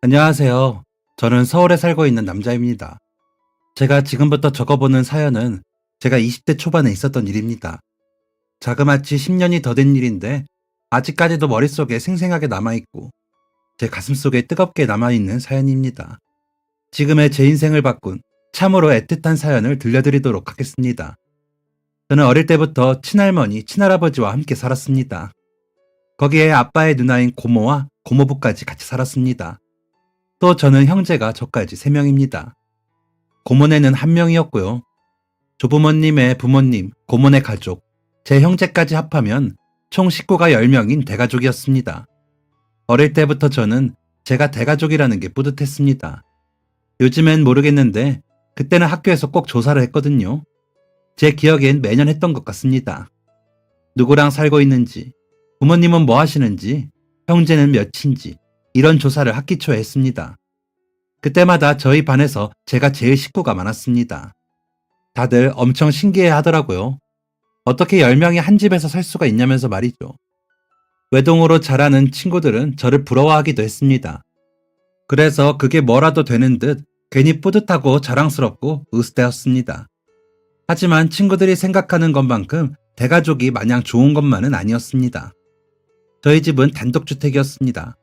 안녕하세요. 저는 서울에 살고 있는 남자입니다. 제가 지금부터 적어보는 사연은 제가 20대 초반에 있었던 일입니다. 자그마치 10년이 더 된 일인데 아직까지도 머릿속에 생생하게 남아있고 제 가슴속에 뜨겁게 남아있는 사연입니다. 지금의 제 인생을 바꾼 참으로 애틋한 사연을 들려드리도록 하겠습니다. 저는 어릴 때부터 친할머니, 친할아버지와 함께 살았습니다. 거기에 아빠의 누나인 고모와 고모부까지 같이 살았습니다. 또 저는 형제가 저까지 3명입니다. 고모네는 1명이었고요. 조부모님의 부모님, 고모네 가족, 제 형제까지 합하면 총 식구가 10명인 대가족이었습니다. 어릴 때부터 저는 제가 대가족이라는 게 뿌듯했습니다. 요즘엔 모르겠는데 그때는 학교에서 꼭 조사를 했거든요. 제 기억엔 매년 했던 것 같습니다. 누구랑 살고 있는지, 부모님은 뭐 하시는지, 형제는 몇인지 이런 조사를 학기 초에 했습니다. 그때마다 저희 반에서 제가 제일 식구가 많았습니다. 다들 엄청 신기해 하더라고요. 어떻게 10명이 한 집에서 살 수가 있냐면서 말이죠. 외동으로 자라는 친구들은 저를 부러워하기도 했습니다. 그래서 그게 뭐라도 되는 듯 괜히 뿌듯하고 자랑스럽고 으스대였습니다. 하지만 친구들이 생각하는 것만큼 대가족이 마냥 좋은 것만은 아니었습니다. 저희 집은 단독주택이었습니다.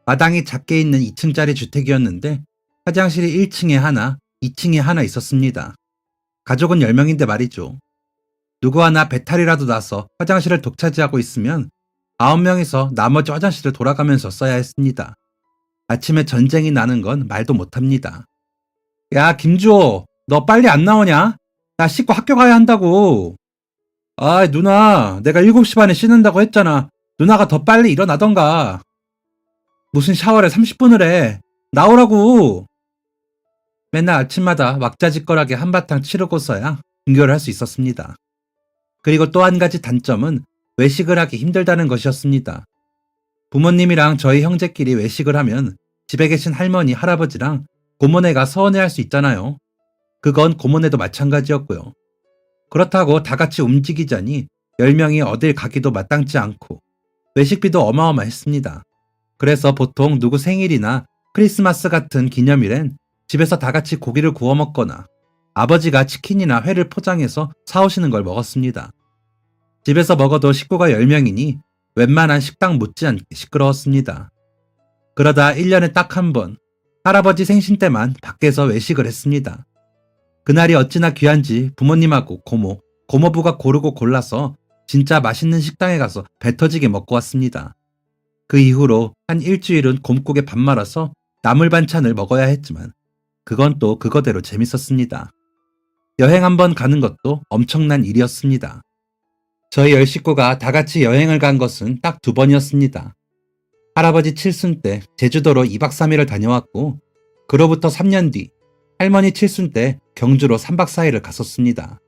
마당이 작게 있는 2층짜리 주택이었는데 화장실이 1층에 하나, 2층에 하나 있었습니다. 가족은 10명인데 말이죠. 누구 하나 배탈이라도 나서 화장실을 독차지하고 있으면 9명이서 나머지 화장실을 돌아가면서 써야 했습니다. 아침에 전쟁이 나는 건 말도 못합니다. 야, 김주호, 너 빨리 안 나오냐? 나 씻고 학교 가야 한다고. 아, 누나, 내가 7시 반에 씻는다고 했잖아. 누나가 더 빨리 일어나던가. 무슨 샤워를 30분을 해. 나오라고. 맨날 아침마다 왁자지껄하게 한바탕 치르고서야 등교를 할 수 있었습니다. 그리고 또 한 가지 단점은 외식을 하기 힘들다는 것이었습니다. 부모님이랑 저희 형제끼리 외식을 하면 집에 계신 할머니, 할아버지랑 고모네가 서운해할 수 있잖아요. 그건 고모네도 마찬가지였고요. 그렇다고 다 같이 움직이자니 10명이 어딜 가기도 마땅치 않고 외식비도 어마어마했습니다. 그래서 보통 누구 생일이나 크리스마스 같은 기념일엔 집에서 다 같이 고기를 구워 먹거나 아버지가 치킨이나 회를 포장해서 사오시는 걸 먹었습니다. 집에서 먹어도 식구가 10명이니 웬만한 식당 못지않게 시끄러웠습니다. 그러다 1년에 딱 한 번 할아버지 생신 때만 밖에서 외식을 했습니다. 그날이 어찌나 귀한지 부모님하고 고모, 고모부가 고르고 골라서 진짜 맛있는 식당에 가서 배 터지게 먹고 왔습니다. 그 이후로 한 일주일은 곰국에 밥 말아서 나물 반찬을 먹어야 했지만 그건 또 그거대로 재밌었습니다. 여행 한번 가는 것도 엄청난 일이었습니다. 저희 10식구가 다 같이 여행을 간 것은 딱 2번이었습니다. 할아버지 칠순 때 제주도로 2박 3일을 다녀왔고 그로부터 3년 뒤 할머니 칠순 때 경주로 3박 4일을 갔었습니다.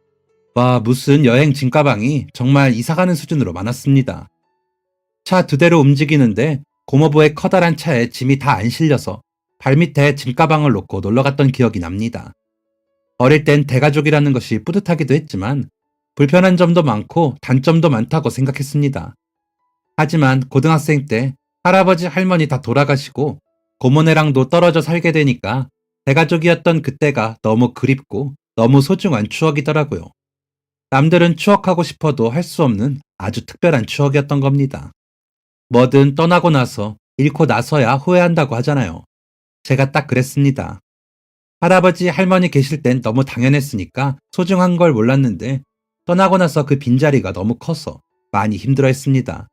와, 무슨 여행 짐가방이 정말 이사가는 수준으로 많았습니다. 차 2대로 움직이는데 고모부의 커다란 차에 짐이 다 안 실려서 발밑에 짐가방을 놓고 놀러갔던 기억이 납니다. 어릴 땐 대가족이라는 것이 뿌듯하기도 했지만 불편한 점도 많고 단점도 많다고 생각했습니다. 하지만 고등학생 때 할아버지 할머니 다 돌아가시고 고모네랑도 떨어져 살게 되니까 대가족이었던 그때가 너무 그립고 너무 소중한 추억이더라고요. 남들은 추억하고 싶어도 할 수 없는 아주 특별한 추억이었던 겁니다. 뭐든 떠나고 나서 잃고 나서야 후회한다고 하잖아요. 제가 딱 그랬습니다. 할아버지 할머니 계실 땐 너무 당연했으니까 소중한 걸 몰랐는데 떠나고 나서 그 빈자리가 너무 커서 많이 힘들어했습니다.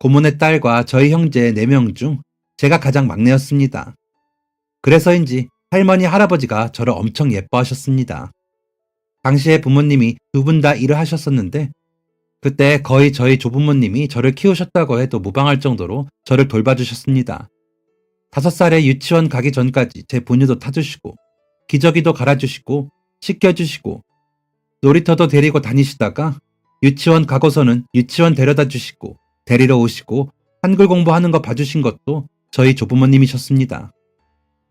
고모네 딸과 저희 형제 4명 중 제가 가장 막내였습니다. 그래서인지 할머니 할아버지가 저를 엄청 예뻐하셨습니다. 당시에 부모님이 2분 다 일을 하셨었는데 그때 거의 저희 조부모님이 저를 키우셨다고 해도 무방할 정도로 저를 돌봐주셨습니다. 5살에 유치원 가기 전까지 제 분유도 타주시고 기저귀도 갈아주시고 씻겨주시고 놀이터도 데리고 다니시다가 유치원 가고서는 유치원 데려다 주시고 데리러 오시고 한글 공부하는 거 봐주신 것도 저희 조부모님이셨습니다.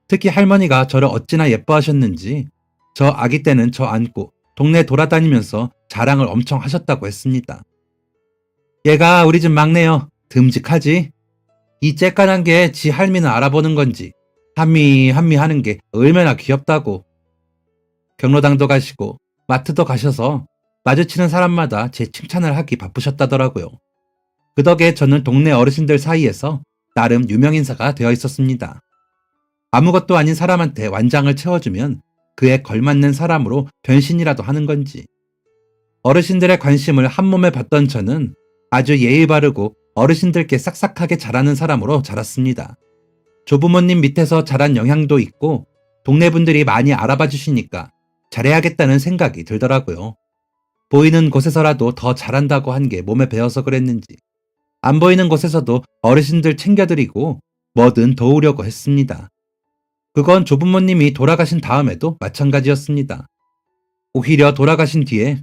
특히 할머니가 저를 어찌나 예뻐하셨는지 저 아기 때는 저 안고 동네 돌아다니면서 자랑을 엄청 하셨다고 했습니다. 얘가 우리 집 막내요. 듬직하지? 이 쬐깐한 게 지 할미는 알아보는 건지 한미 한미 하는 게 얼마나 귀엽다고. 경로당도 가시고 마트도 가셔서 마주치는 사람마다 제 칭찬을 하기 바쁘셨다더라고요. 그 덕에 저는 동네 어르신들 사이에서 나름 유명인사가 되어 있었습니다. 아무것도 아닌 사람한테 완장을 채워주면 그에 걸맞는 사람으로 변신이라도 하는 건지. 어르신들의 관심을 한몸에 받던 저는 아주 예의 바르고 어르신들께 싹싹하게 잘하는 사람으로 자랐습니다. 조부모님 밑에서 자란 영향도 있고 동네 분들이 많이 알아봐 주시니까 잘해야겠다는 생각이 들더라고요. 보이는 곳에서라도 더 잘한다고 한 게 몸에 배어서 그랬는지 안 보이는 곳에서도 어르신들 챙겨드리고 뭐든 도우려고 했습니다. 그건 조부모님이 돌아가신 다음에도 마찬가지였습니다. 오히려 돌아가신 뒤에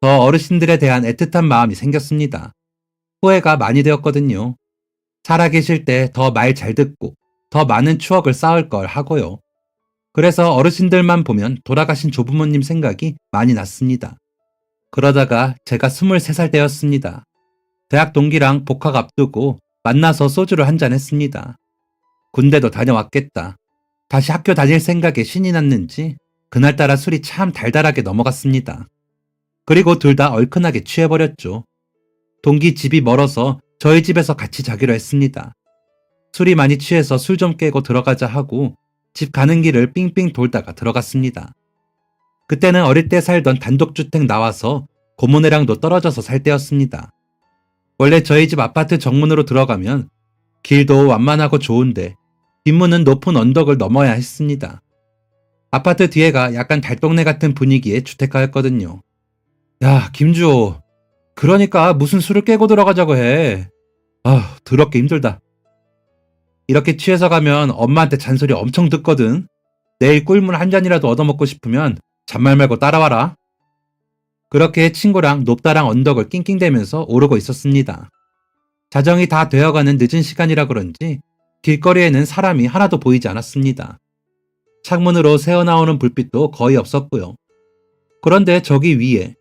더 어르신들에 대한 애틋한 마음이 생겼습니다. 후회가 많이 되었거든요. 살아계실 때 더 말 잘 듣고 더 많은 추억을 쌓을 걸 하고요. 그래서 어르신들만 보면 돌아가신 조부모님 생각이 많이 났습니다. 그러다가 제가 23살 때였습니다. 대학 동기랑 복학 앞두고 만나서 소주를 한잔 했습니다. 군대도 다녀왔겠다. 다시 학교 다닐 생각에 신이 났는지 그날따라 술이 참 달달하게 넘어갔습니다. 그리고 둘 다 얼큰하게 취해버렸죠. 동기 집이 멀어서 저희 집에서 같이 자기로 했습니다. 술이 많이 취해서 술 좀 깨고 들어가자 하고 집 가는 길을 삥삥 돌다가 들어갔습니다. 그때는 어릴 때 살던 단독주택 나와서 고모네랑도 떨어져서 살 때였습니다. 원래 저희 집 아파트 정문으로 들어가면 길도 완만하고 좋은데 뒷문은 높은 언덕을 넘어야 했습니다. 아파트 뒤에가 약간 달동네 같은 분위기의 주택가였거든요. 야, 김주호. 그러니까 무슨 술을 깨고 들어가자고 해. 아, 더럽게 힘들다. 이렇게 취해서 가면 엄마한테 잔소리 엄청 듣거든. 내일 꿀물 한 잔이라도 얻어먹고 싶으면 잔말 말고 따라와라. 그렇게 친구랑 높다랑 언덕을 낑낑대면서 오르고 있었습니다. 자정이 다 되어가는 늦은 시간이라 그런지 길거리에는 사람이 하나도 보이지 않았습니다. 창문으로 새어나오는 불빛도 거의 없었고요. 그런데 저기 위에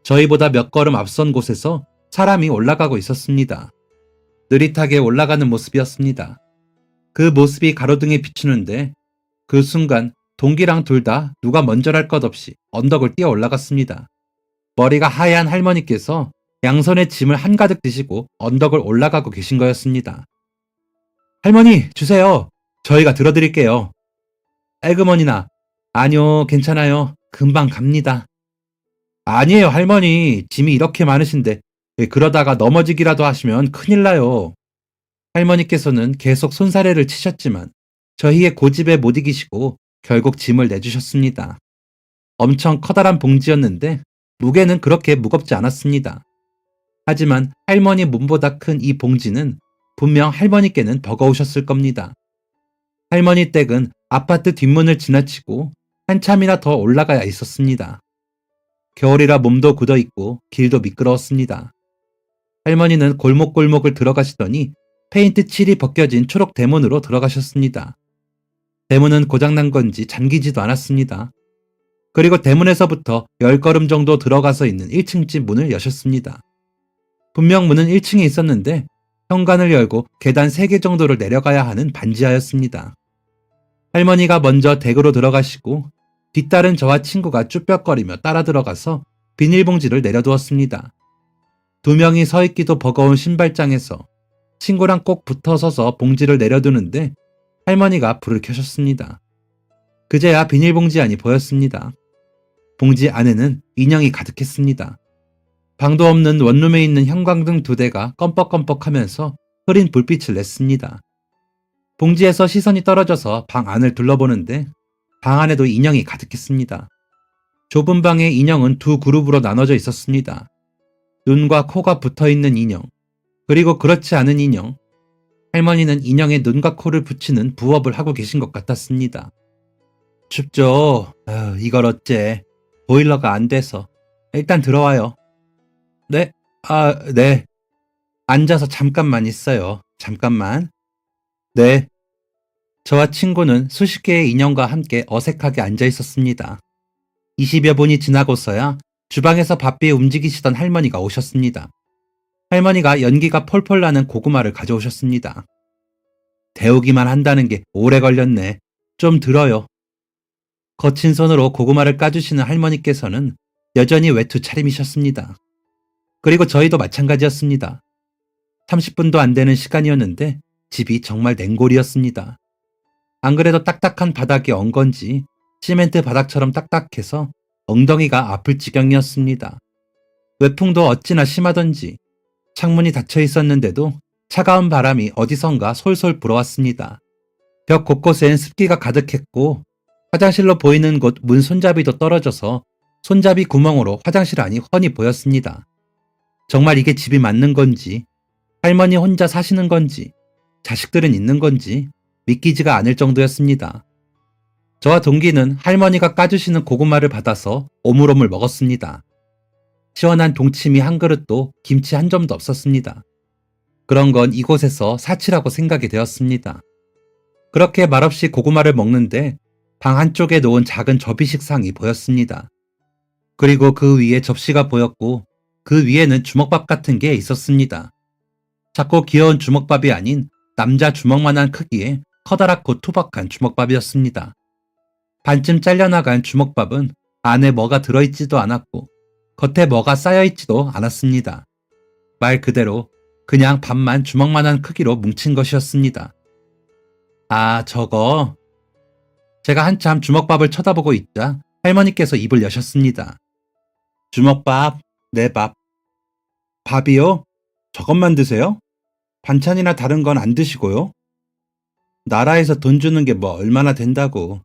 저희보다 몇 걸음 앞선 곳에서 사람이 올라가고 있었습니다. 느릿하게 올라가는 모습이었습니다. 그 모습이 가로등에 비추는데 그 순간 동기랑 둘 다 누가 먼저랄 것 없이 언덕을 뛰어 올라갔습니다. 머리가 하얀 할머니께서 양손에 짐을 한가득 드시고 언덕을 올라가고 계신 거였습니다. 할머니, 주세요. 저희가 들어드릴게요. 에그머니나, 아니요, 괜찮아요. 금방 갑니다. 아니에요, 할머니. 짐이 이렇게 많으신데 그러다가 넘어지기라도 하시면 큰일 나요. 할머니께서는 계속 손사래를 치셨지만 저희의 고집에 못 이기시고 결국 짐을 내주셨습니다. 엄청 커다란 봉지였는데 무게는 그렇게 무겁지 않았습니다. 하지만 할머니 몸보다 큰 이 봉지는 분명 할머니께는 버거우셨을 겁니다. 할머니 댁은 아파트 뒷문을 지나치고 한참이나 더 올라가야 있었습니다. 겨울이라 몸도 굳어있고 길도 미끄러웠습니다. 할머니는 골목골목을 들어가시더니 페인트 칠이 벗겨진 초록 대문으로 들어가셨습니다. 대문은 고장난 건지 잠기지도 않았습니다. 그리고 대문에서부터 10걸음 정도 들어가서 있는 1층 집 문을 여셨습니다. 분명 문은 1층에 있었는데 현관을 열고 계단 3개 정도를 내려가야 하는 반지하였습니다. 할머니가 먼저 댁으로 들어가시고 뒤따른 저와 친구가 쭈뼛거리며 따라 들어가서 비닐봉지를 내려두었습니다. 2명이 서 있기도 버거운 신발장에서 친구랑 꼭 붙어서서 봉지를 내려두는데 할머니가 불을 켜셨습니다. 그제야 비닐봉지 안이 보였습니다. 봉지 안에는 인형이 가득했습니다. 방도 없는 원룸에 있는 형광등 2대가 껌뻑껌뻑하면서 흐린 불빛을 냈습니다. 봉지에서 시선이 떨어져서 방 안을 둘러보는데 방 안에도 인형이 가득했습니다. 좁은 방에 인형은 2그룹으로 나눠져 있었습니다. 눈과 코가 붙어있는 인형, 그리고 그렇지 않은 인형. 할머니는 인형에 눈과 코를 붙이는 부업을 하고 계신 것 같았습니다. 춥죠? 이걸 어째. 보일러가 안 돼서. 일단 들어와요. 네? 네. 앉아서 잠깐만 있어요. 잠깐만. 네. 저와 친구는 수십 개의 인형과 함께 어색하게 앉아 있었습니다. 20여 분이 지나고서야 주방에서 바삐 움직이시던 할머니가 오셨습니다. 할머니가 연기가 폴폴 나는 고구마를 가져오셨습니다. 데우기만 한다는 게 오래 걸렸네. 좀 들어요. 거친 손으로 고구마를 까주시는 할머니께서는 여전히 외투 차림이셨습니다. 그리고 저희도 마찬가지였습니다. 30분도 안 되는 시간이었는데 집이 정말 냉골이었습니다. 안 그래도 딱딱한 바닥이 엉 건지 시멘트 바닥처럼 딱딱해서 엉덩이가 아플 지경이었습니다. 외풍도 어찌나 심하던지 창문이 닫혀 있었는데도 차가운 바람이 어디선가 솔솔 불어왔습니다. 벽 곳곳엔 습기가 가득했고 화장실로 보이는 곳 문 손잡이도 떨어져서 손잡이 구멍으로 화장실 안이 훤히 보였습니다. 정말 이게 집이 맞는 건지, 할머니 혼자 사시는 건지, 자식들은 있는 건지 믿기지가 않을 정도였습니다. 저와 동기는 할머니가 까주시는 고구마를 받아서 오물오물 먹었습니다. 시원한 동치미 한 그릇도 김치 한 점도 없었습니다. 그런 건 이곳에서 사치라고 생각이 되었습니다. 그렇게 말없이 고구마를 먹는데 방 한쪽에 놓은 작은 접이식상이 보였습니다. 그리고 그 위에 접시가 보였고 그 위에는 주먹밥 같은 게 있었습니다. 작고 귀여운 주먹밥이 아닌 남자 주먹만한 크기의 커다랗고 투박한 주먹밥이었습니다. 반쯤 잘려나간 주먹밥은 안에 뭐가 들어있지도 않았고 겉에 뭐가 쌓여있지도 않았습니다. 말 그대로 그냥 밥만 주먹만한 크기로 뭉친 것이었습니다. 아, 저거. 제가 한참 주먹밥을 쳐다보고 있자 할머니께서 입을 여셨습니다. 주먹밥, 내 밥. 밥이요? 저것만 드세요? 반찬이나 다른 건 안 드시고요? 나라에서 돈 주는 게 뭐 얼마나 된다고.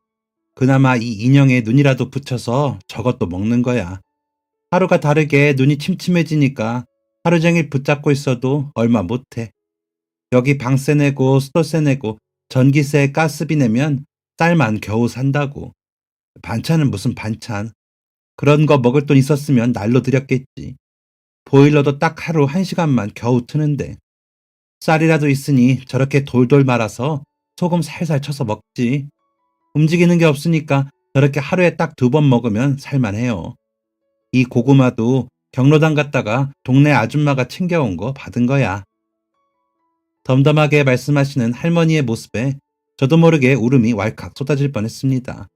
그나마 이 인형에 눈이라도 붙여서 저것도 먹는 거야. 하루가 다르게 눈이 침침해지니까 하루 종일 붙잡고 있어도 얼마 못해. 여기 방세 내고 수도세 내고 전기세 가스비 내면 쌀만 겨우 산다고. 반찬은 무슨 반찬. 그런 거 먹을 돈 있었으면 날로 들였겠지. 보일러도 딱 하루 1시간만 겨우 트는데. 쌀이라도 있으니 저렇게 돌돌 말아서 소금 살살 쳐서 먹지. 움직이는 게 없으니까 저렇게 하루에 딱 2번 먹으면 살만해요. 이 고구마도 경로당 갔다가 동네 아줌마가 챙겨온 거 받은 거야. 덤덤하게 말씀하시는 할머니의 모습에 저도 모르게 울음이 왈칵 쏟아질 뻔했습니다.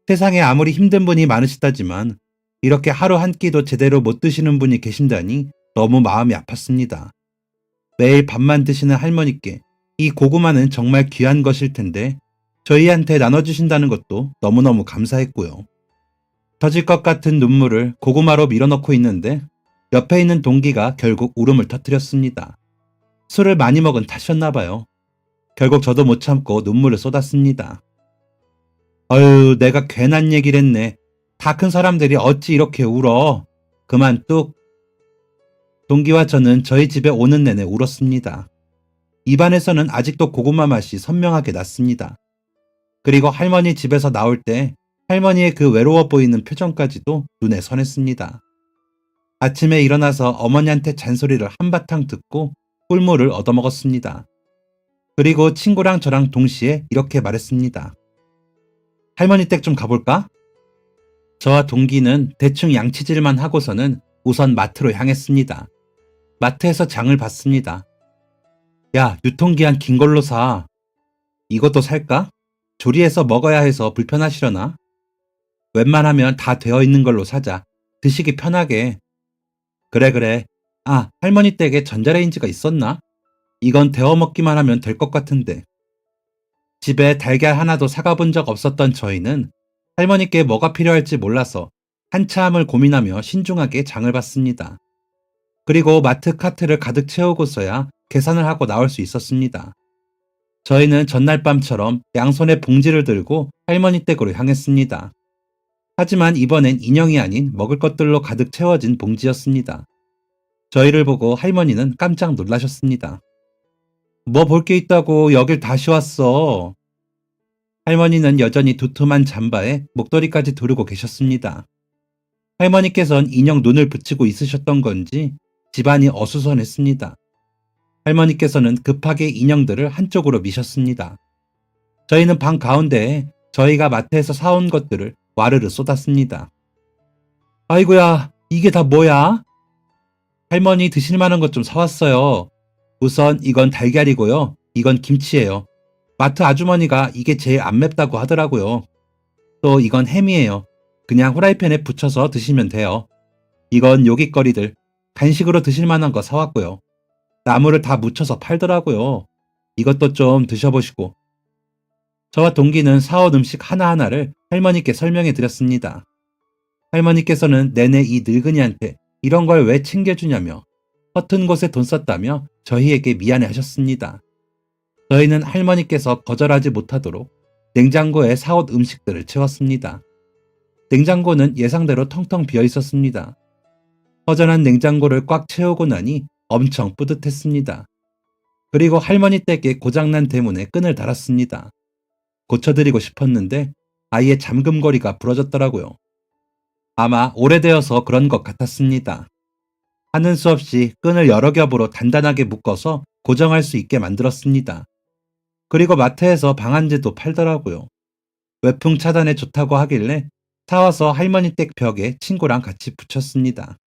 세상에 아무리 힘든 분이 많으시다지만 이렇게 하루 한 끼도 제대로 못 드시는 분이 계신다니 너무 마음이 아팠습니다. 매일 밥만 드시는 할머니께 이 고구마는 정말 귀한 것일 텐데 저희한테 나눠주신다는 것도 너무너무 감사했고요. 터질 것 같은 눈물을 고구마로 밀어넣고 있는데 옆에 있는 동기가 결국 울음을 터뜨렸습니다. 술을 많이 먹은 탓이었나 봐요. 결국 저도 못 참고 눈물을 쏟았습니다. 어휴, 내가 괜한 얘기를 했네. 다 큰 사람들이 어찌 이렇게 울어. 그만 뚝. 동기와 저는 저희 집에 오는 내내 울었습니다. 입안에서는 아직도 고구마 맛이 선명하게 났습니다. 그리고 할머니 집에서 나올 때 할머니의 그 외로워 보이는 표정까지도 눈에 선했습니다. 아침에 일어나서 어머니한테 잔소리를 한바탕 듣고 꿀물을 얻어먹었습니다. 그리고 친구랑 저랑 동시에 이렇게 말했습니다. 할머니 댁 좀 가볼까? 저와 동기는 대충 양치질만 하고서는 우선 마트로 향했습니다. 마트에서 장을 봤습니다. 야, 유통기한 긴 걸로 사. 이것도 살까? 조리해서 먹어야 해서 불편하시려나? 웬만하면 다 되어 있는 걸로 사자. 드시기 편하게. 그래. 아, 할머니 댁에 전자레인지가 있었나? 이건 데워 먹기만 하면 될 것 같은데. 집에 달걀 하나도 사가본 적 없었던 저희는 할머니께 뭐가 필요할지 몰라서 한참을 고민하며 신중하게 장을 봤습니다. 그리고 마트 카트를 가득 채우고서야 계산을 하고 나올 수 있었습니다. 저희는 전날 밤처럼 양손에 봉지를 들고 할머니 댁으로 향했습니다. 하지만 이번엔 인형이 아닌 먹을 것들로 가득 채워진 봉지였습니다. 저희를 보고 할머니는 깜짝 놀라셨습니다. 뭐 볼 게 있다고 여길 다시 왔어. 할머니는 여전히 두툼한 잠바에 목도리까지 두르고 계셨습니다. 할머니께선 인형 눈을 붙이고 있으셨던 건지 집안이 어수선했습니다. 할머니께서는 급하게 인형들을 한쪽으로 미셨습니다. 저희는 방 가운데에 저희가 마트에서 사온 것들을 와르르 쏟았습니다. 아이고야, 이게 다 뭐야? 할머니 드실 만한 것 좀 사왔어요. 우선 이건 달걀이고요. 이건 김치예요. 마트 아주머니가 이게 제일 안 맵다고 하더라고요. 또 이건 햄이에요. 그냥 후라이팬에 부쳐서 드시면 돼요. 이건 요깃거리들, 간식으로 드실 만한 거 사왔고요. 나물을 다 무쳐서 팔더라고요. 이것도 좀 드셔보시고. 저와 동기는 사온 음식 하나하나를 할머니께 설명해 드렸습니다. 할머니께서는 내내 이 늙은이한테 이런 걸 왜 챙겨주냐며 허튼 곳에 돈 썼다며 저희에게 미안해 하셨습니다. 저희는 할머니께서 거절하지 못하도록 냉장고에 사온 음식들을 채웠습니다. 냉장고는 예상대로 텅텅 비어 있었습니다. 허전한 냉장고를 꽉 채우고 나니 엄청 뿌듯했습니다. 그리고 할머니 댁에 고장난 대문에 끈을 달았습니다. 고쳐드리고 싶었는데 아예 잠금고리가 부러졌더라고요. 아마 오래되어서 그런 것 같았습니다. 하는 수 없이 끈을 여러 겹으로 단단하게 묶어서 고정할 수 있게 만들었습니다. 그리고 마트에서 방한제도 팔더라고요. 외풍 차단에 좋다고 하길래 사와서 할머니 댁 벽에 친구랑 같이 붙였습니다.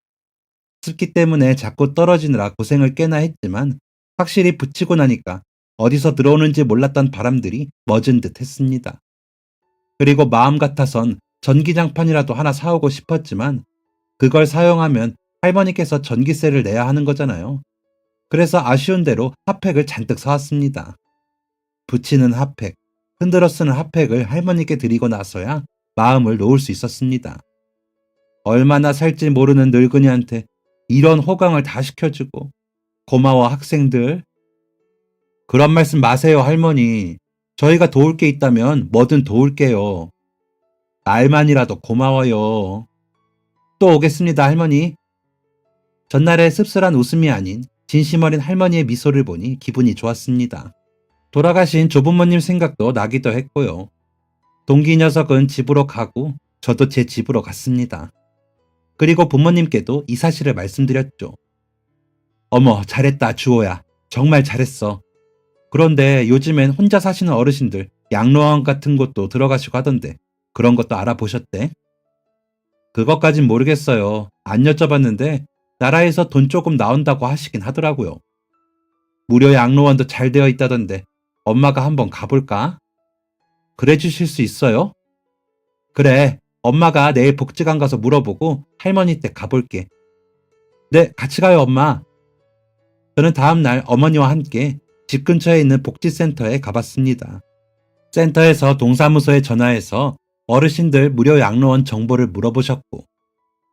습기 때문에 자꾸 떨어지느라 고생을 꽤나 했지만 확실히 붙이고 나니까 어디서 들어오는지 몰랐던 바람들이 멎은 듯 했습니다. 그리고 마음 같아선 전기장판이라도 하나 사오고 싶었지만 그걸 사용하면 할머니께서 전기세를 내야 하는 거잖아요. 그래서 아쉬운 대로 핫팩을 잔뜩 사왔습니다. 붙이는 핫팩, 흔들어 쓰는 핫팩을 할머니께 드리고 나서야 마음을 놓을 수 있었습니다. 얼마나 살지 모르는 늙은이한테 이런 호강을 다 시켜주고 고마워 학생들. 그런 말씀 마세요 할머니. 저희가 도울 게 있다면 뭐든 도울게요. 말만이라도 고마워요. 또 오겠습니다 할머니. 전날의 씁쓸한 웃음이 아닌 진심 어린 할머니의 미소를 보니 기분이 좋았습니다. 돌아가신 조부모님 생각도 나기도 했고요. 동기 녀석은 집으로 가고 저도 제 집으로 갔습니다. 그리고 부모님께도 이 사실을 말씀드렸죠. 어머, 잘했다, 주호야. 정말 잘했어. 그런데 요즘엔 혼자 사시는 어르신들 양로원 같은 곳도 들어가시고 하던데 그런 것도 알아보셨대? 그것까진 모르겠어요. 안 여쭤봤는데 나라에서 돈 조금 나온다고 하시긴 하더라고요. 무료 양로원도 잘 되어 있다던데 엄마가 한번 가볼까? 그래 주실 수 있어요? 그래, 엄마가 내일 복지관 가서 물어보고 할머니 댁 가볼게. 네, 같이 가요, 엄마. 저는 다음날 어머니와 함께 집 근처에 있는 복지센터에 가봤습니다. 센터에서 동사무소에 전화해서 어르신들 무료 양로원 정보를 물어보셨고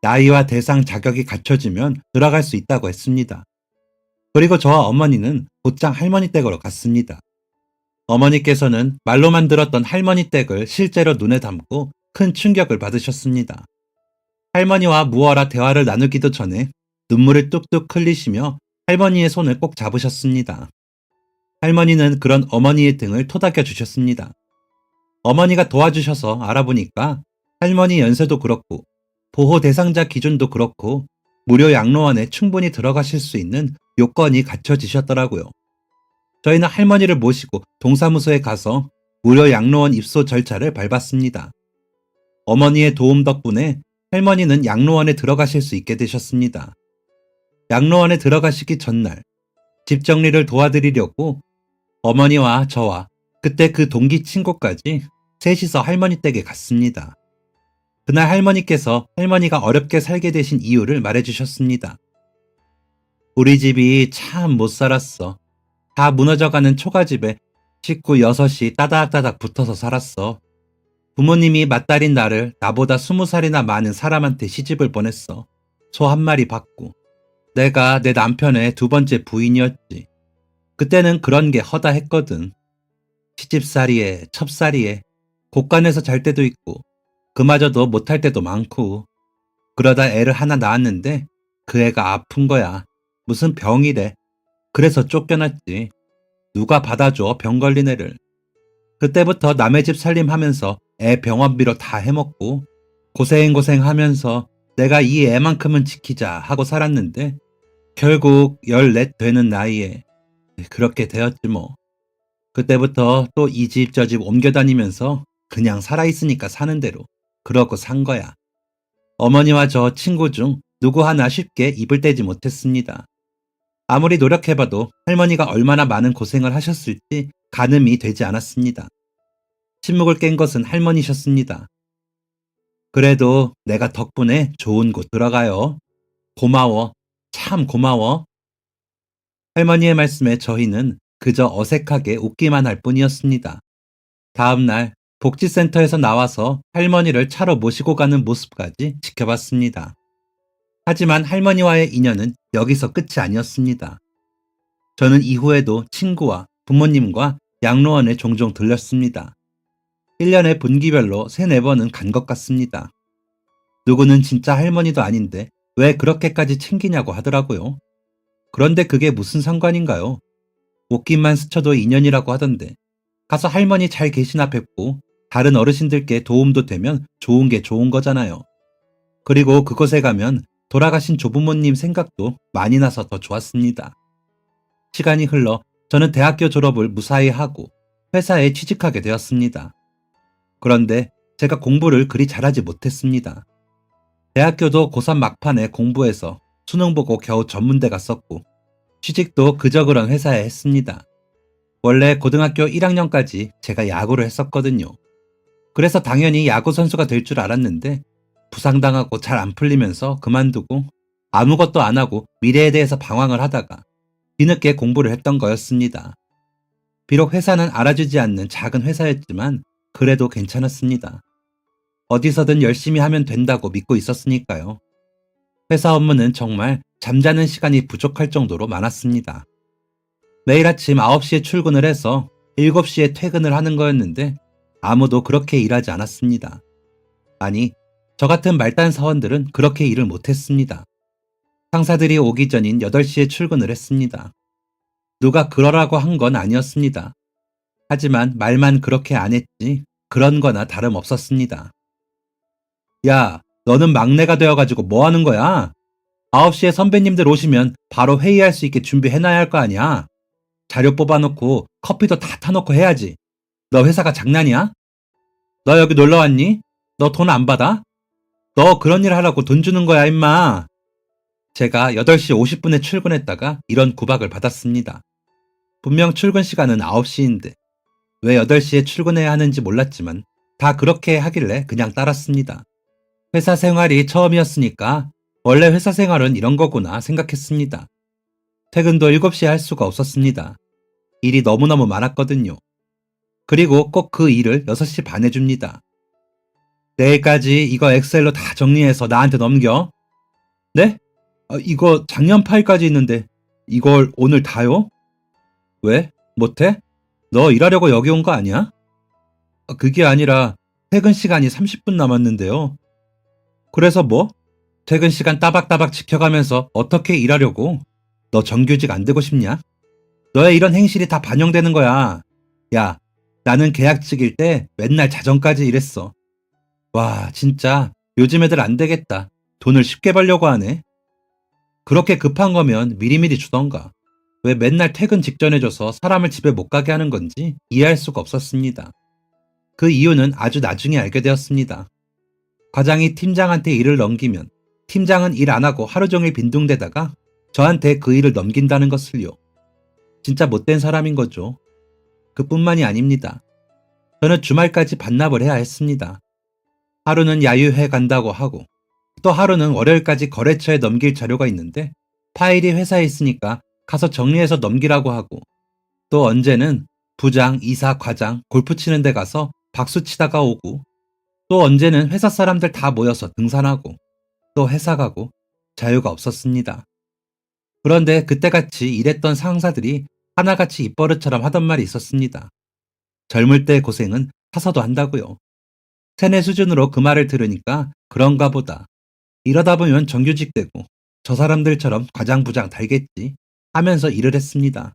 나이와 대상 자격이 갖춰지면 들어갈 수 있다고 했습니다. 그리고 저와 어머니는 곧장 할머니 댁으로 갔습니다. 어머니께서는 말로만 들었던 할머니 댁을 실제로 눈에 담고 큰 충격을 받으셨습니다. 할머니와 무어라 대화를 나누기도 전에 눈물을 뚝뚝 흘리시며 할머니의 손을 꼭 잡으셨습니다. 할머니는 그런 어머니의 등을 토닥여 주셨습니다. 어머니가 도와주셔서 알아보니까 할머니 연세도 그렇고 보호 대상자 기준도 그렇고 무료 양로원에 충분히 들어가실 수 있는 요건이 갖춰지셨더라고요. 저희는 할머니를 모시고 동사무소에 가서 무료 양로원 입소 절차를 밟았습니다. 어머니의 도움 덕분에 할머니는 양로원에 들어가실 수 있게 되셨습니다. 양로원에 들어가시기 전날 집 정리를 도와드리려고 어머니와 저와 그때 그 동기 친구까지 셋이서 할머니 댁에 갔습니다. 그날 할머니께서 할머니가 어렵게 살게 되신 이유를 말해주셨습니다. 우리 집이 참 못 살았어. 다 무너져가는 초가집에 식구 6이 따닥따닥 붙어서 살았어. 부모님이 맏딸인 나를 나보다 20살이나 많은 사람한테 시집을 보냈어. 소 한 마리 받고. 내가 내 남편의 두 번째 부인이었지. 그때는 그런 게 허다했거든. 시집살이에 첩살이에 곳간에서 잘 때도 있고 그마저도 못할 때도 많고 그러다 애를 하나 낳았는데 그 애가 아픈 거야. 무슨 병이래. 그래서 쫓겨났지. 누가 받아줘 병 걸린 애를. 그때부터 남의 집 살림하면서 애 병원비로 다 해먹고 고생하면서 내가 이 애만큼은 지키자 하고 살았는데 결국 14 되는 나이에 그렇게 되었지 뭐. 그때부터 또 이 집 저 집 옮겨다니면서 그냥 살아있으니까 사는 대로 그러고 산 거야. 어머니와 저 친구 중 누구 하나 쉽게 입을 떼지 못했습니다. 아무리 노력해봐도 할머니가 얼마나 많은 고생을 하셨을지 가늠이 되지 않았습니다. 침묵을 깬 것은 할머니셨습니다. 그래도 내가 덕분에 좋은 곳 들어가요. 고마워. 참 고마워. 할머니의 말씀에 저희는 그저 어색하게 웃기만 할 뿐이었습니다. 다음 날 복지센터에서 나와서 할머니를 차로 모시고 가는 모습까지 지켜봤습니다. 하지만 할머니와의 인연은 여기서 끝이 아니었습니다. 저는 이후에도 친구와 부모님과 양로원에 종종 들렸습니다. 1년에 분기별로 3, 4번은 간 것 같습니다. 누구는 진짜 할머니도 아닌데 왜 그렇게까지 챙기냐고 하더라고요. 그런데 그게 무슨 상관인가요? 옷깃만 스쳐도 인연이라고 하던데 가서 할머니 잘 계시나 뵙고 다른 어르신들께 도움도 되면 좋은 게 좋은 거잖아요. 그리고 그곳에 가면 돌아가신 조부모님 생각도 많이 나서 더 좋았습니다. 시간이 흘러 저는 대학교 졸업을 무사히 하고 회사에 취직하게 되었습니다. 그런데 제가 공부를 그리 잘하지 못했습니다. 대학교도 고3 막판에 공부해서 수능 보고 겨우 전문대 갔었고 취직도 그저 그런 회사에 했습니다. 원래 고등학교 1학년까지 제가 야구를 했었거든요. 그래서 당연히 야구 선수가 될 줄 알았는데 부상당하고 잘 안 풀리면서 그만두고 아무것도 안 하고 미래에 대해서 방황을 하다가 뒤늦게 공부를 했던 거였습니다. 비록 회사는 알아주지 않는 작은 회사였지만 그래도 괜찮았습니다. 어디서든 열심히 하면 된다고 믿고 있었으니까요. 회사 업무는 정말 잠자는 시간이 부족할 정도로 많았습니다. 매일 아침 9시에 출근을 해서 7시에 퇴근을 하는 거였는데 아무도 그렇게 일하지 않았습니다. 아니, 저 같은 말단 사원들은 그렇게 일을 못했습니다. 상사들이 오기 전인 8시에 출근을 했습니다. 누가 그러라고 한 건 아니었습니다. 하지만 말만 그렇게 안 했지 그런 거나 다름없었습니다. 야, 너는 막내가 되어가지고 뭐 하는 거야? 9시에 선배님들 오시면 바로 회의할 수 있게 준비해놔야 할 거 아니야? 자료 뽑아놓고 커피도 다 타놓고 해야지. 너 회사가 장난이야? 너 여기 놀러 왔니? 너 돈 안 받아? 너 그런 일 하라고 돈 주는 거야, 임마. 제가 8시 50분에 출근했다가 이런 구박을 받았습니다. 분명 출근 시간은 9시인데 왜 8시에 출근해야 하는지 몰랐지만 다 그렇게 하길래 그냥 따랐습니다. 회사 생활이 처음이었으니까 원래 회사 생활은 이런 거구나 생각했습니다. 퇴근도 7시에 할 수가 없었습니다. 일이 너무너무 많았거든요. 그리고 꼭 그 일을 6시 반에 줍니다. 내일까지 이거 엑셀로 다 정리해서 나한테 넘겨. 네? 이거 작년 파일까지 있는데 이걸 오늘 다요? 왜? 못해? 너 일하려고 여기 온 거 아니야? 그게 아니라 퇴근 시간이 30분 남았는데요. 그래서 뭐? 퇴근 시간 따박따박 지켜가면서 어떻게 일하려고? 너 정규직 안 되고 싶냐? 너의 이런 행실이 다 반영되는 거야. 야, 나는 계약직일 때 맨날 자정까지 일했어. 와, 진짜 요즘 애들 안 되겠다. 돈을 쉽게 벌려고 하네. 그렇게 급한 거면 미리미리 주던가. 왜 맨날 퇴근 직전에 줘서 사람을 집에 못 가게 하는 건지 이해할 수가 없었습니다. 그 이유는 아주 나중에 알게 되었습니다. 과장이 팀장한테 일을 넘기면 팀장은 일 안 하고 하루 종일 빈둥대다가 저한테 그 일을 넘긴다는 것을요. 진짜 못된 사람인 거죠. 그뿐만이 아닙니다. 저는 주말까지 반납을 해야 했습니다. 하루는 야유회 간다고 하고 또 하루는 월요일까지 거래처에 넘길 자료가 있는데 파일이 회사에 있으니까 가서 정리해서 넘기라고 하고 또 언제는 부장, 이사, 과장, 골프 치는 데 가서 박수 치다가 오고 또 언제는 회사 사람들 다 모여서 등산하고 또 회사 가고 자유가 없었습니다. 그런데 그때같이 일했던 상사들이 하나같이 입버릇처럼 하던 말이 있었습니다. 젊을 때 고생은 사서도 한다고요. 세뇌 수준으로 그 말을 들으니까 그런가 보다. 이러다 보면 정규직 되고 저 사람들처럼 과장 부장 달겠지 하면서 일을 했습니다.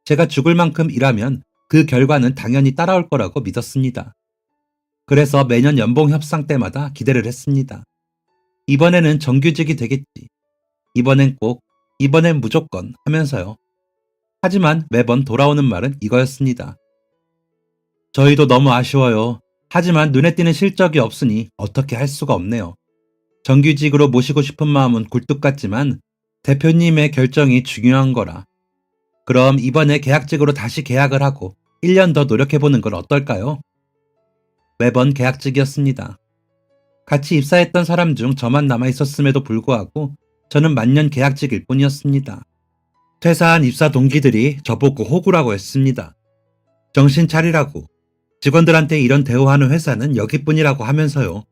제가 죽을 만큼 일하면 그 결과는 당연히 따라올 거라고 믿었습니다. 그래서 매년 연봉 협상 때마다 기대를 했습니다. 이번에는 정규직이 되겠지. 이번엔 꼭, 이번엔 무조건 하면서요. 하지만 매번 돌아오는 말은 이거였습니다. 저희도 너무 아쉬워요. 하지만 눈에 띄는 실적이 없으니 어떻게 할 수가 없네요. 정규직으로 모시고 싶은 마음은 굴뚝 같지만 대표님의 결정이 중요한 거라. 그럼 이번에 계약직으로 다시 계약을 하고 1년 더 노력해보는 건 어떨까요? 매번 계약직이었습니다. 같이 입사했던 사람 중 저만 남아있었음에도 불구하고 저는 만년 계약직일 뿐이었습니다. 퇴사한 입사 동기들이 저보고 호구라고 했습니다. 정신 차리라고. 직원들한테 이런 대우하는 회사는 여기뿐이라고 하면서요.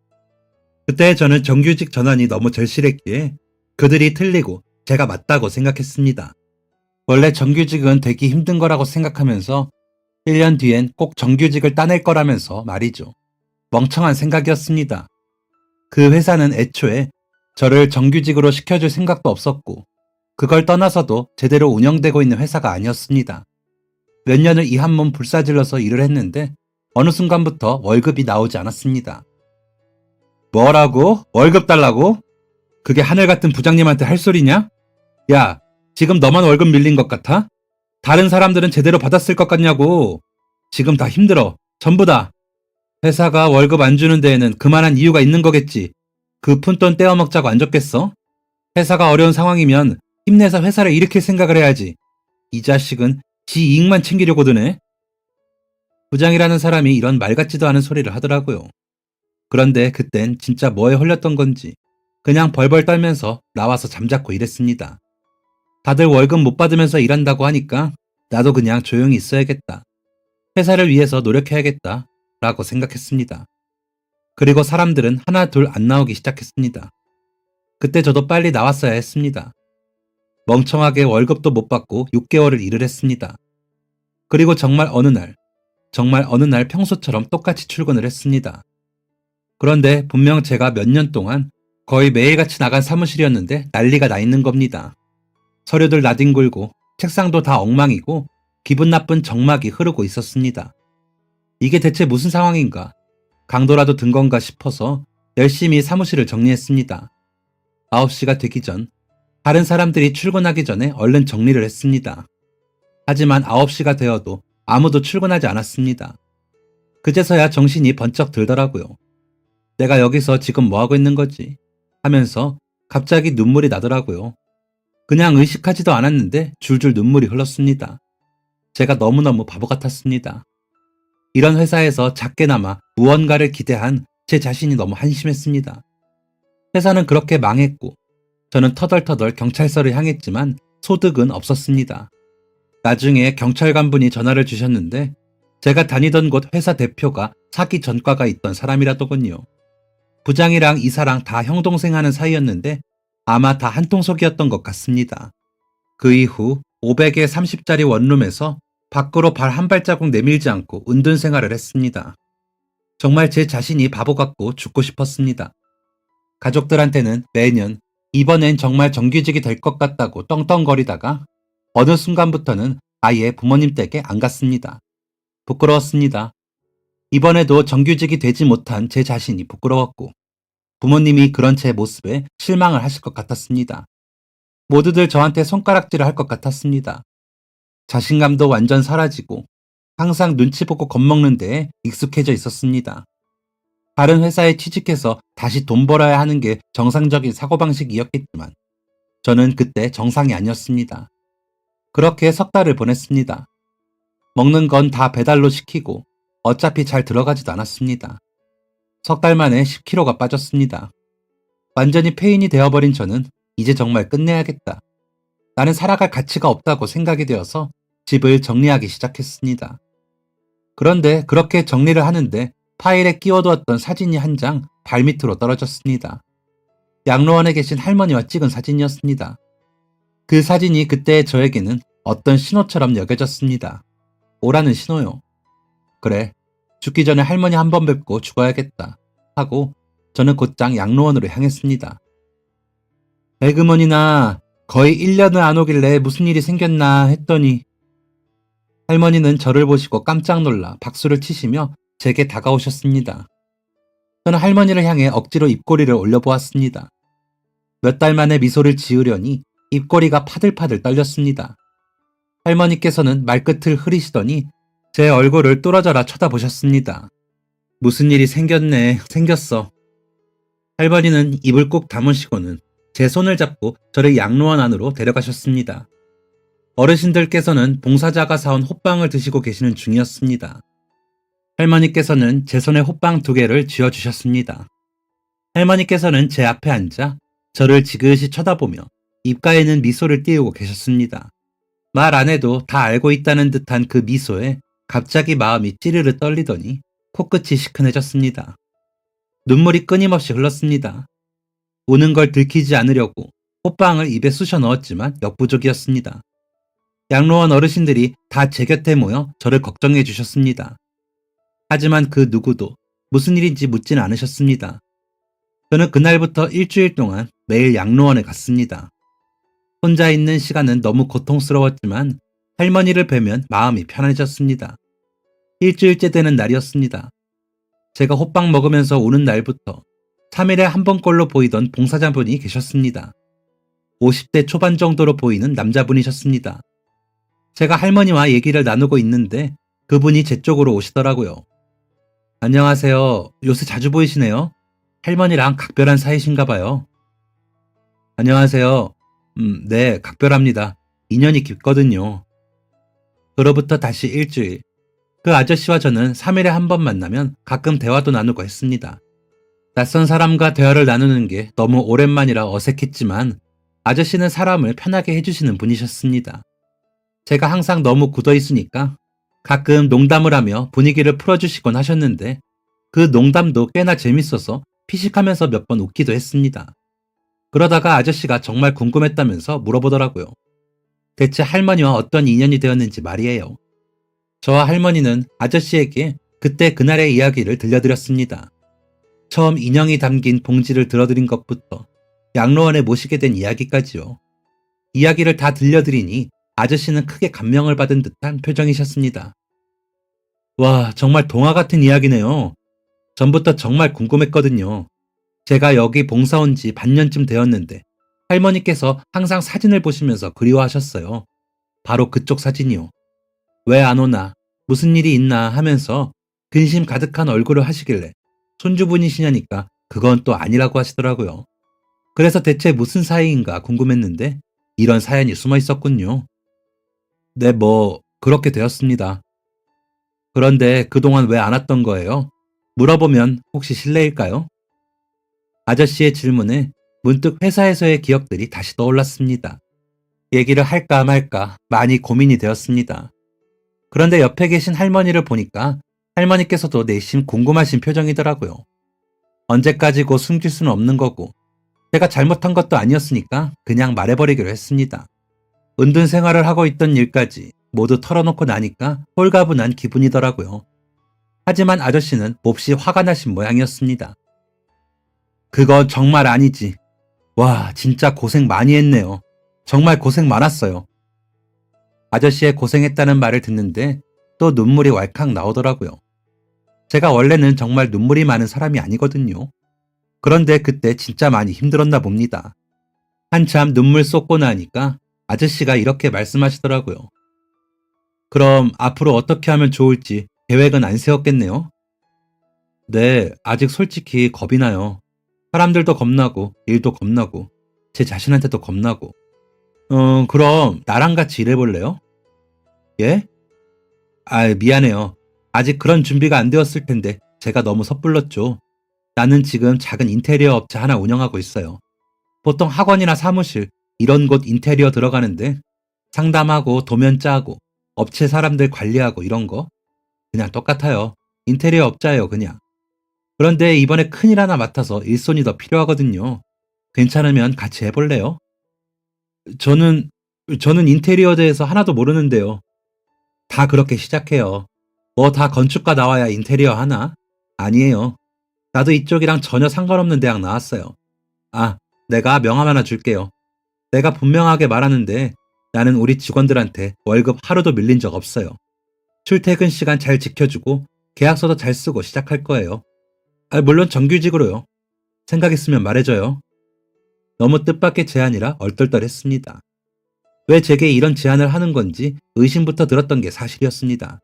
그때 저는 정규직 전환이 너무 절실했기에 그들이 틀리고 제가 맞다고 생각했습니다. 원래 정규직은 되기 힘든 거라고 생각하면서 1년 뒤엔 꼭 정규직을 따낼 거라면서 말이죠. 멍청한 생각이었습니다. 그 회사는 애초에 저를 정규직으로 시켜줄 생각도 없었고 그걸 떠나서도 제대로 운영되고 있는 회사가 아니었습니다. 몇 년을 이 한 몸 불사질러서 일을 했는데 어느 순간부터 월급이 나오지 않았습니다. 뭐라고? 월급 달라고? 그게 하늘 같은 부장님한테 할 소리냐? 야, 지금 너만 월급 밀린 것 같아? 다른 사람들은 제대로 받았을 것 같냐고. 지금 다 힘들어. 전부 다. 회사가 월급 안 주는 데에는 그만한 이유가 있는 거겠지. 그 푼돈 떼어먹자고 안 줬겠어? 회사가 어려운 상황이면 힘내서 회사를 일으킬 생각을 해야지. 이 자식은 지 이익만 챙기려고 드네. 부장이라는 사람이 이런 말 같지도 않은 소리를 하더라고요. 그런데 그땐 진짜 뭐에 홀렸던 건지 그냥 벌벌 떨면서 나와서 잠자코 일했습니다. 다들 월급 못 받으면서 일한다고 하니까 나도 그냥 조용히 있어야겠다. 회사를 위해서 노력해야겠다. 라고 생각했습니다. 그리고 사람들은 하나 둘 안 나오기 시작했습니다. 그때 저도 빨리 나왔어야 했습니다. 멍청하게 월급도 못 받고 6개월을 일을 했습니다. 그리고 정말 어느 날 평소처럼 똑같이 출근을 했습니다. 그런데 분명 제가 몇 년 동안 거의 매일같이 나간 사무실이었는데 난리가 나 있는 겁니다. 서류들 나뒹굴고 책상도 다 엉망이고 기분 나쁜 정막이 흐르고 있었습니다. 이게 대체 무슨 상황인가? 강도라도 든 건가 싶어서 열심히 사무실을 정리했습니다. 9시가 되기 전 다른 사람들이 출근하기 전에 얼른 정리를 했습니다. 하지만 9시가 되어도 아무도 출근하지 않았습니다. 그제서야 정신이 번쩍 들더라고요. 내가 여기서 지금 뭐하고 있는 거지? 하면서 갑자기 눈물이 나더라고요. 그냥 의식하지도 않았는데 줄줄 눈물이 흘렀습니다. 제가 너무너무 바보 같았습니다. 이런 회사에서 작게나마 무언가를 기대한 제 자신이 너무 한심했습니다. 회사는 그렇게 망했고 저는 터덜터덜 경찰서를 향했지만 소득은 없었습니다. 나중에 경찰관분이 전화를 주셨는데 제가 다니던 곳 회사 대표가 사기 전과가 있던 사람이라더군요. 부장이랑 이사랑 다 형동생 하는 사이였는데 아마 다 한통속이었던 것 같습니다. 그 이후 500에 30짜리 원룸에서 밖으로 발 한 발자국 내밀지 않고 은둔 생활을 했습니다. 정말 제 자신이 바보 같고 죽고 싶었습니다. 가족들한테는 매년 이번엔 정말 정규직이 될 것 같다고 떵떵거리다가 어느 순간부터는 아예 부모님 댁에 안 갔습니다. 부끄러웠습니다. 이번에도 정규직이 되지 못한 제 자신이 부끄러웠고 부모님이 그런 제 모습에 실망을 하실 것 같았습니다. 모두들 저한테 손가락질을 할 것 같았습니다. 자신감도 완전 사라지고 항상 눈치 보고 겁먹는 데에 익숙해져 있었습니다. 다른 회사에 취직해서 다시 돈 벌어야 하는 게 정상적인 사고방식이었겠지만 저는 그때 정상이 아니었습니다. 그렇게 석 달을 보냈습니다. 먹는 건 다 배달로 시키고 어차피 잘 들어가지도 않았습니다. 석 달 만에 10kg가 빠졌습니다. 완전히 폐인이 되어버린 저는 이제 정말 끝내야겠다. 나는 살아갈 가치가 없다고 생각이 되어서 집을 정리하기 시작했습니다. 그런데 그렇게 정리를 하는데 파일에 끼워두었던 사진이 한 장 발밑으로 떨어졌습니다. 양로원에 계신 할머니와 찍은 사진이었습니다. 그 사진이 그때의 저에게는 어떤 신호처럼 여겨졌습니다. 오라는 신호요. 그래, 죽기 전에 할머니 한 번 뵙고 죽어야겠다 하고 저는 곧장 양로원으로 향했습니다. 에그머니나 거의 1년을 안 오길래 무슨 일이 생겼나 했더니 할머니는 저를 보시고 깜짝 놀라 박수를 치시며 제게 다가오셨습니다. 저는 할머니를 향해 억지로 입꼬리를 올려보았습니다. 몇 달 만에 미소를 지으려니 입꼬리가 파들파들 떨렸습니다. 할머니께서는 말끝을 흐리시더니 제 얼굴을 뚫어져라 쳐다보셨습니다. 무슨 일이 생겼어. 할머니는 입을 꾹 다무시고는 제 손을 잡고 저를 양로원 안으로 데려가셨습니다. 어르신들께서는 봉사자가 사온 호빵을 드시고 계시는 중이었습니다. 할머니께서는 제 손에 호빵 2개를 쥐어주셨습니다. 할머니께서는 제 앞에 앉아 저를 지그시 쳐다보며 입가에는 미소를 띄우고 계셨습니다. 말 안 해도 다 알고 있다는 듯한 그 미소에 갑자기 마음이 찌르르 떨리더니 코끝이 시큰해졌습니다. 눈물이 끊임없이 흘렀습니다. 우는 걸 들키지 않으려고 호빵을 입에 쑤셔 넣었지만 역부족이었습니다. 양로원 어르신들이 다 제 곁에 모여 저를 걱정해 주셨습니다. 하지만 그 누구도 무슨 일인지 묻지는 않으셨습니다. 저는 그날부터 일주일 동안 매일 양로원에 갔습니다. 혼자 있는 시간은 너무 고통스러웠지만 할머니를 뵈면 마음이 편안해졌습니다. 일주일째 되는 날이었습니다. 제가 호빵 먹으면서 오는 날부터 3일에 한 번꼴로 보이던 봉사자분이 계셨습니다. 50대 초반 정도로 보이는 남자분이셨습니다. 제가 할머니와 얘기를 나누고 있는데 그분이 제 쪽으로 오시더라고요. 안녕하세요. 요새 자주 보이시네요. 할머니랑 각별한 사이신가 봐요. 안녕하세요. 네, 각별합니다. 인연이 깊거든요. 그로부터 다시 일주일. 그 아저씨와 저는 3일에 한 번 만나면 가끔 대화도 나누고 했습니다. 낯선 사람과 대화를 나누는 게 너무 오랜만이라 어색했지만 아저씨는 사람을 편하게 해주시는 분이셨습니다. 제가 항상 너무 굳어 있으니까 가끔 농담을 하며 분위기를 풀어주시곤 하셨는데 그 농담도 꽤나 재밌어서 피식하면서 몇 번 웃기도 했습니다. 그러다가 아저씨가 정말 궁금했다면서 물어보더라고요. 대체 할머니와 어떤 인연이 되었는지 말이에요. 저와 할머니는 아저씨에게 그때 그날의 이야기를 들려드렸습니다. 처음 인형이 담긴 봉지를 들어드린 것부터 양로원에 모시게 된 이야기까지요. 이야기를 다 들려드리니 아저씨는 크게 감명을 받은 듯한 표정이셨습니다. 와, 정말 동화 같은 이야기네요. 전부터 정말 궁금했거든요. 제가 여기 봉사 온 지 반년쯤 되었는데 할머니께서 항상 사진을 보시면서 그리워하셨어요. 바로 그쪽 사진이요. 왜 안 오나, 무슨 일이 있나 하면서 근심 가득한 얼굴을 하시길래 손주분이시냐니까 그건 또 아니라고 하시더라고요. 그래서 대체 무슨 사이인가 궁금했는데 이런 사연이 숨어 있었군요. 네, 그렇게 되었습니다. 그런데 그동안 왜 안 왔던 거예요? 물어보면 혹시 실례일까요? 아저씨의 질문에 문득 회사에서의 기억들이 다시 떠올랐습니다. 얘기를 할까 말까 많이 고민이 되었습니다. 그런데 옆에 계신 할머니를 보니까 할머니께서도 내심 궁금하신 표정이더라고요. 언제까지고 숨길 수는 없는 거고 제가 잘못한 것도 아니었으니까 그냥 말해버리기로 했습니다. 은둔 생활을 하고 있던 일까지 모두 털어놓고 나니까 홀가분한 기분이더라고요. 하지만 아저씨는 몹시 화가 나신 모양이었습니다. 그거 정말 아니지. 와, 진짜 고생 많이 했네요. 정말 고생 많았어요. 아저씨의 고생했다는 말을 듣는데 또 눈물이 왈칵 나오더라고요. 제가 원래는 정말 눈물이 많은 사람이 아니거든요. 그런데 그때 진짜 많이 힘들었나 봅니다. 한참 눈물 쏟고 나니까 아저씨가 이렇게 말씀하시더라고요. 그럼 앞으로 어떻게 하면 좋을지 계획은 안 세웠겠네요? 네, 아직 솔직히 겁이 나요. 사람들도 겁나고 일도 겁나고 제 자신한테도 겁나고. 그럼 나랑 같이 일해볼래요? 예? 미안해요. 아직 그런 준비가 안 되었을 텐데 제가 너무 섣불렀죠. 나는 지금 작은 인테리어 업체 하나 운영하고 있어요. 보통 학원이나 사무실 이런 곳 인테리어 들어가는데 상담하고 도면 짜고 업체 사람들 관리하고 이런 거 그냥 똑같아요. 인테리어 업자예요, 그냥. 그런데 이번에 큰일 하나 맡아서 일손이 더 필요하거든요. 괜찮으면 같이 해볼래요? 저는 인테리어에 대해서 하나도 모르는데요. 다 그렇게 시작해요. 뭐 다 건축가 나와야 인테리어 하나? 아니에요. 나도 이쪽이랑 전혀 상관없는 대학 나왔어요. 내가 명함 하나 줄게요. 내가 분명하게 말하는데 나는 우리 직원들한테 월급 하루도 밀린 적 없어요. 출퇴근 시간 잘 지켜주고 계약서도 잘 쓰고 시작할 거예요. 물론 정규직으로요. 생각 있으면 말해줘요. 너무 뜻밖의 제안이라 얼떨떨했습니다. 왜 제게 이런 제안을 하는 건지 의심부터 들었던 게 사실이었습니다.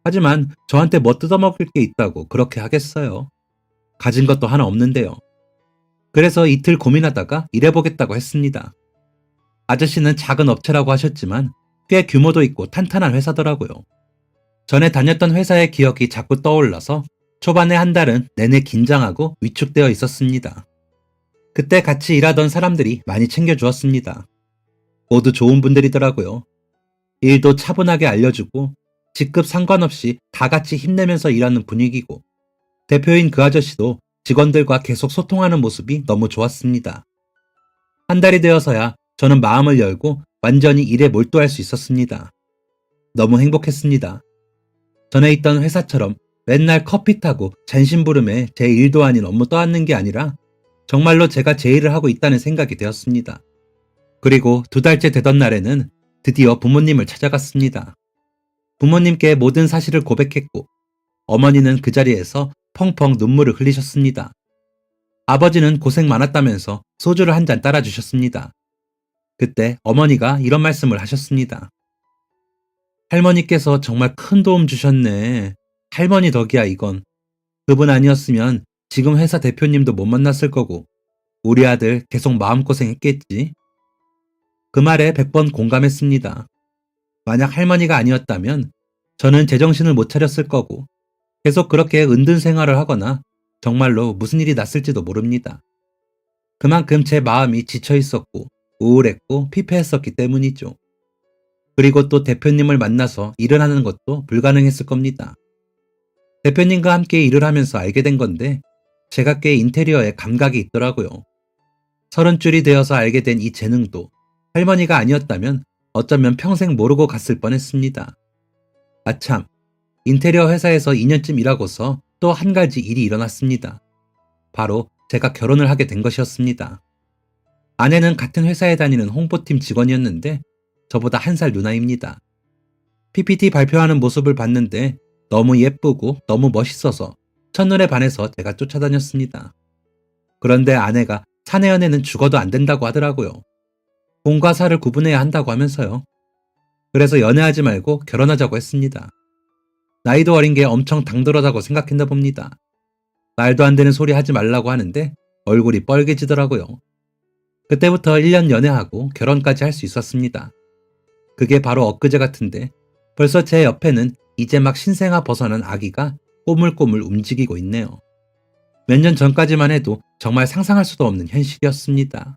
하지만 저한테 뭐 뜯어먹을 게 있다고 그렇게 하겠어요. 가진 것도 하나 없는데요. 그래서 이틀 고민하다가 일해보겠다고 했습니다. 아저씨는 작은 업체라고 하셨지만 꽤 규모도 있고 탄탄한 회사더라고요. 전에 다녔던 회사의 기억이 자꾸 떠올라서 초반에 한 달은 내내 긴장하고 위축되어 있었습니다. 그때 같이 일하던 사람들이 많이 챙겨주었습니다. 모두 좋은 분들이더라고요. 일도 차분하게 알려주고 직급 상관없이 다 같이 힘내면서 일하는 분위기고 대표인 그 아저씨도 직원들과 계속 소통하는 모습이 너무 좋았습니다. 한 달이 되어서야 저는 마음을 열고 완전히 일에 몰두할 수 있었습니다. 너무 행복했습니다. 전에 있던 회사처럼 맨날 커피 타고 잔심부름에 제 일도 아닌 업무 떠안는 게 아니라 정말로 제가 제 일을 하고 있다는 생각이 되었습니다. 그리고 2달째 되던 날에는 드디어 부모님을 찾아갔습니다. 부모님께 모든 사실을 고백했고 어머니는 그 자리에서 펑펑 눈물을 흘리셨습니다. 아버지는 고생 많았다면서 소주를 한 잔 따라주셨습니다. 그때 어머니가 이런 말씀을 하셨습니다. 할머니께서 정말 큰 도움 주셨네. 할머니 덕이야 이건. 그분 아니었으면 지금 회사 대표님도 못 만났을 거고 우리 아들 계속 마음고생했겠지. 그 말에 100번 공감했습니다. 만약 할머니가 아니었다면 저는 제정신을 못 차렸을 거고 계속 그렇게 은둔 생활을 하거나 정말로 무슨 일이 났을지도 모릅니다. 그만큼 제 마음이 지쳐 있었고 우울했고 피폐했었기 때문이죠. 그리고 또 대표님을 만나서 일을 하는 것도 불가능했을 겁니다. 대표님과 함께 일을 하면서 알게 된 건데 제가 꽤 인테리어에 감각이 있더라고요. 30줄이 되어서 알게 된 이 재능도 할머니가 아니었다면 어쩌면 평생 모르고 갔을 뻔했습니다. 아참, 인테리어 회사에서 2년쯤 일하고서 또 한 가지 일이 일어났습니다. 바로 제가 결혼을 하게 된 것이었습니다. 아내는 같은 회사에 다니는 홍보팀 직원이었는데 저보다 1살 누나입니다. PPT 발표하는 모습을 봤는데 너무 예쁘고 너무 멋있어서 첫눈에 반해서 제가 쫓아다녔습니다. 그런데 아내가 사내 연애는 죽어도 안 된다고 하더라고요. 공과 사를 구분해야 한다고 하면서요. 그래서 연애하지 말고 결혼하자고 했습니다. 나이도 어린 게 엄청 당돌하다고 생각했나 봅니다. 말도 안 되는 소리 하지 말라고 하는데 얼굴이 뻘개지더라고요. 그때부터 1년 연애하고 결혼까지 할 수 있었습니다. 그게 바로 엊그제 같은데 벌써 제 옆에는 이제 막 신생아 벗어난 아기가 꼬물꼬물 움직이고 있네요. 몇 년 전까지만 해도 정말 상상할 수도 없는 현실이었습니다.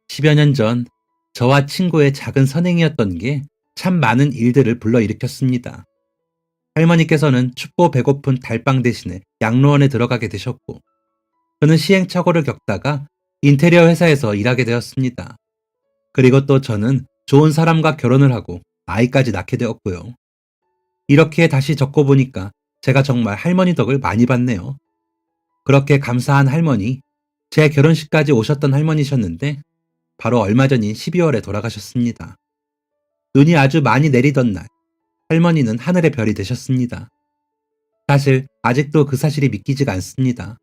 10여 년 전 저와 친구의 작은 선행이었던 게 참 많은 일들을 불러일으켰습니다. 할머니께서는 춥고 배고픈 달방 대신에 양로원에 들어가게 되셨고 저는 시행착오를 겪다가 인테리어 회사에서 일하게 되었습니다. 그리고 또 저는 좋은 사람과 결혼을 하고 아이까지 낳게 되었고요. 이렇게 다시 적고 보니까 제가 정말 할머니 덕을 많이 봤네요. 그렇게 감사한 할머니, 제 결혼식까지 오셨던 할머니셨는데 바로 얼마 전인 12월에 돌아가셨습니다. 눈이 아주 많이 내리던 날, 할머니는 하늘의 별이 되셨습니다. 사실 아직도 그 사실이 믿기지가 않습니다.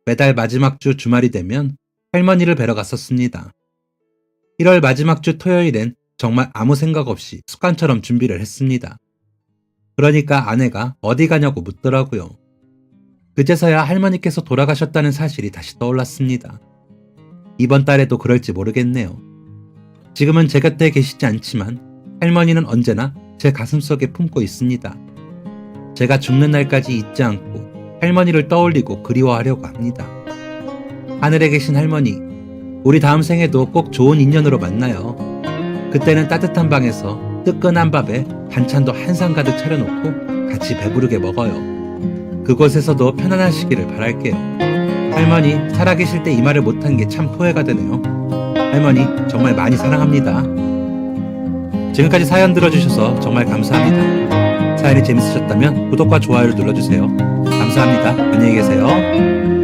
매달 마지막 주 주말이 되면 할머니를 뵈러 갔었습니다. 1월 마지막 주 토요일엔 정말 아무 생각 없이 습관처럼 준비를 했습니다. 그러니까 아내가 어디 가냐고 묻더라고요. 그제서야 할머니께서 돌아가셨다는 사실이 다시 떠올랐습니다. 이번 달에도 그럴지 모르겠네요. 지금은 제 곁에 계시지 않지만 할머니는 언제나 제 가슴속에 품고 있습니다. 제가 죽는 날까지 잊지 않고 할머니를 떠올리고 그리워하려고 합니다. 하늘에 계신 할머니, 우리 다음 생에도 꼭 좋은 인연으로 만나요. 그때는 따뜻한 방에서 뜨끈한 밥에 반찬도 한상 가득 차려놓고 같이 배부르게 먹어요. 그곳에서도 편안하시기를 바랄게요. 할머니, 살아계실 때 이 말을 못한 게 참 토해가 되네요. 할머니, 정말 많이 사랑합니다. 지금까지 사연 들어주셔서 정말 감사합니다. 사연이 재밌으셨다면 구독과 좋아요를 눌러주세요. 감사합니다. 안녕히 계세요.